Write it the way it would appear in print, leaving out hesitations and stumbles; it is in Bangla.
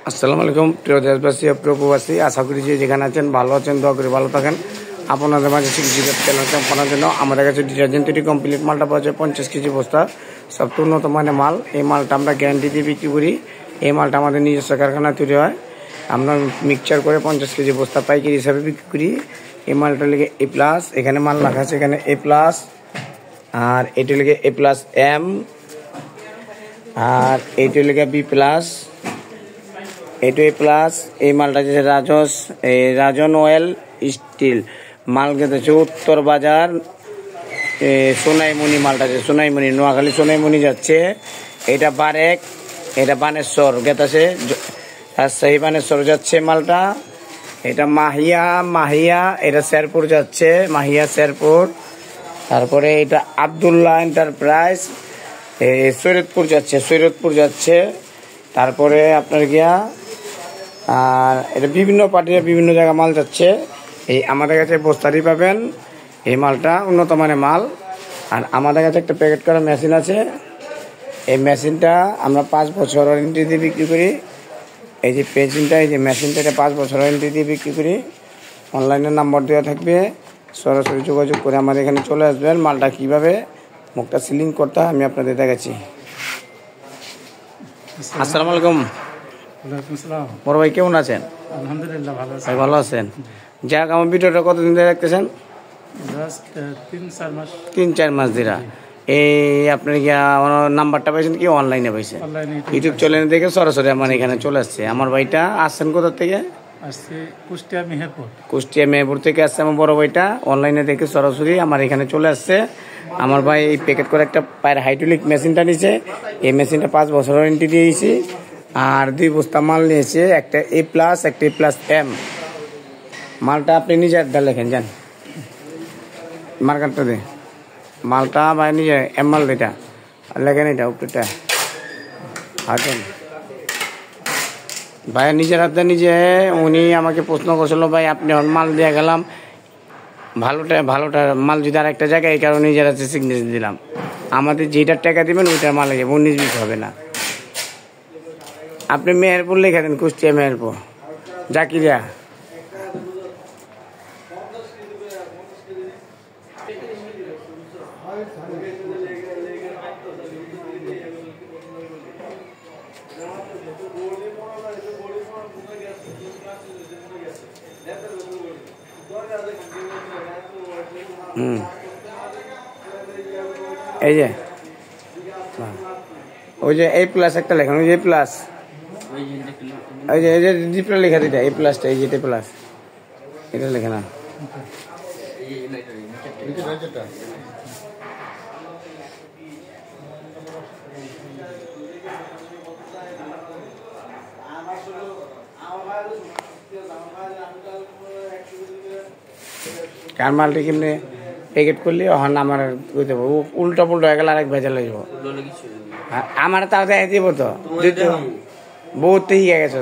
আসসালামু আলাইকুম প্রিয় দেশবাসী ও প্রিয় প্রবাসী, আশা করি যে যেখানে আছেন ভালো আছেন, দোয়া করে ভালো থাকেন। আপনাদের মাঝে চ্যানেল জন্য আমাদের কাছে ডিটারজেন্ট তৈরি কমপ্লিট মালটা পাওয়া যায় 50 কেজি বস্তা, সবচেয়ে উন্নত মানের মাল। এই মালটা আমরা গ্যারান্টি দিয়ে বিক্রি করি। এই মালটা আমাদের নিজস্ব কারখানায় তৈরি হয়। আমরা মিক্সচার করে 50 কেজি বস্তা পাইকারি হিসাবে বিক্রি করি। এই মালটা লেগে এ প্লাস, এখানে মাল রাখা আছে, এখানে এ প্লাস, আর এটা লেগে এ প্লাস এম, আর এইটা লেগে বি প্লাস, এইটা এ প্লাস। এই মালটা যে রাজন অয়েল স্টিল মাল গেছে উত্তর বাজার সোনাইমণি। মালটা যে সোনাইমণি, নোয়াখালী সোনাইমণি যাচ্ছে। এটা বারেক, এটা বানেশ্বর গেতাছে, রাজশাহী বানেশ্বর যাচ্ছে মালটা। এটা মাহিয়া এটা শেরপুর যাচ্ছে, মাহিয়া শেরপুর। তারপরে এটা আবদুল্লাহ এন্টারপ্রাইজ সৈয়দপুর যাচ্ছে। তারপরে আপনার গিয়া আর এটা বিভিন্ন পার্টির বিভিন্ন জায়গায় মাল যাচ্ছে। এই আমাদের কাছে বস্তারি পাবেন। এই মালটা উন্নত মানের মাল। আর আমাদের কাছে একটা প্যাকেট করা মেশিন আছে। এই মেশিনটা আমরা 5 বছর ওয়ারেন্টি দিয়ে বিক্রি করি। এই যে মেশিনটা এটা 5 বছর ওয়ারেন্টি দিয়ে বিক্রি করি। অনলাইনে নাম্বার দেওয়া থাকবে, সরাসরি যোগাযোগ করে আমাদের এখানে চলে আসবেন। মালটা কীভাবে মুখটা সিলিং করতে হয় আমি আপনাদের দেখাচ্ছি। আসসালামু আলাইকুম বড় ভাই, কেমন আছেন? আলহামদুলিল্লাহ ভালো আছি। ভালো আছেন? যাক, আমার ভিডিওটা কতদিন ধরে দেখতেছেন? 3-4 মাস ধরে। এই আপনার কি আমার নাম্বারটা পাইছেন কি অনলাইনে পাইছেন? ইউটিউব চ্যানেল থেকে সরাসরি আমার এখানে চলে আসছে। আমার ভাইটা আসছেন কোথা থেকে? কুষ্টিয়া মেহেরপুর থেকে আসছে আমার বড় ভাইটা। অনলাইনে দেখে সরাসরি আমার এখানে চলে আসছে। আমার ভাই এই প্যাকেট করে একটা পায়ের হাইড্রোলিক মেশিনটা নিয়েছে। এই মেশিনটা 5 বছর ওয়ারেন্টি দিয়েছি। আর 2 বস্তা মাল নিয়েছে, একটা এ প্লাস, একটা এ প্লাস এম। মালটা আপনি নিজে একটা লেখেন, যান মার্কারটা দে। মালটা ভাই নিজে এম মাল এটা লেখেন, এটা উপরেটা হাতেন ভাই নিজের হাতে নিজে। উনি আমাকে প্রশ্ন করছিল, ভাই আপনি মাল দিয়ে গেলাম ভালোটা মাল যদি আর একটা জায়গায়, এই কারণে নিজের হাতে সিগনেচার দিলাম। আমাদের যেটার টাকা দিবেন ওইটার মাল যাবে, 19-20 হবে না। আপনি মেহেরপুর লেখা দেন, কুষ্টিয়া মেহেরপুর জাকিরিয়া। এই যে ওই যে এ প্লাস একটা লেখেন, ওই যে এ প্লাস, এই যে ডিপ্লা লেখা দিটা এ প্লাসটা, এই যে এ প্লাস এটা লেখে না। কার মালটি কেমনি প্যাকেট করলে হন আমার উল্টা পুল্টা হয়ে গেলে আরেক ভেজাল হয়ে যাবো। আমার তাও দেখাই দিব তো, বহুত তো হিগে গেছে।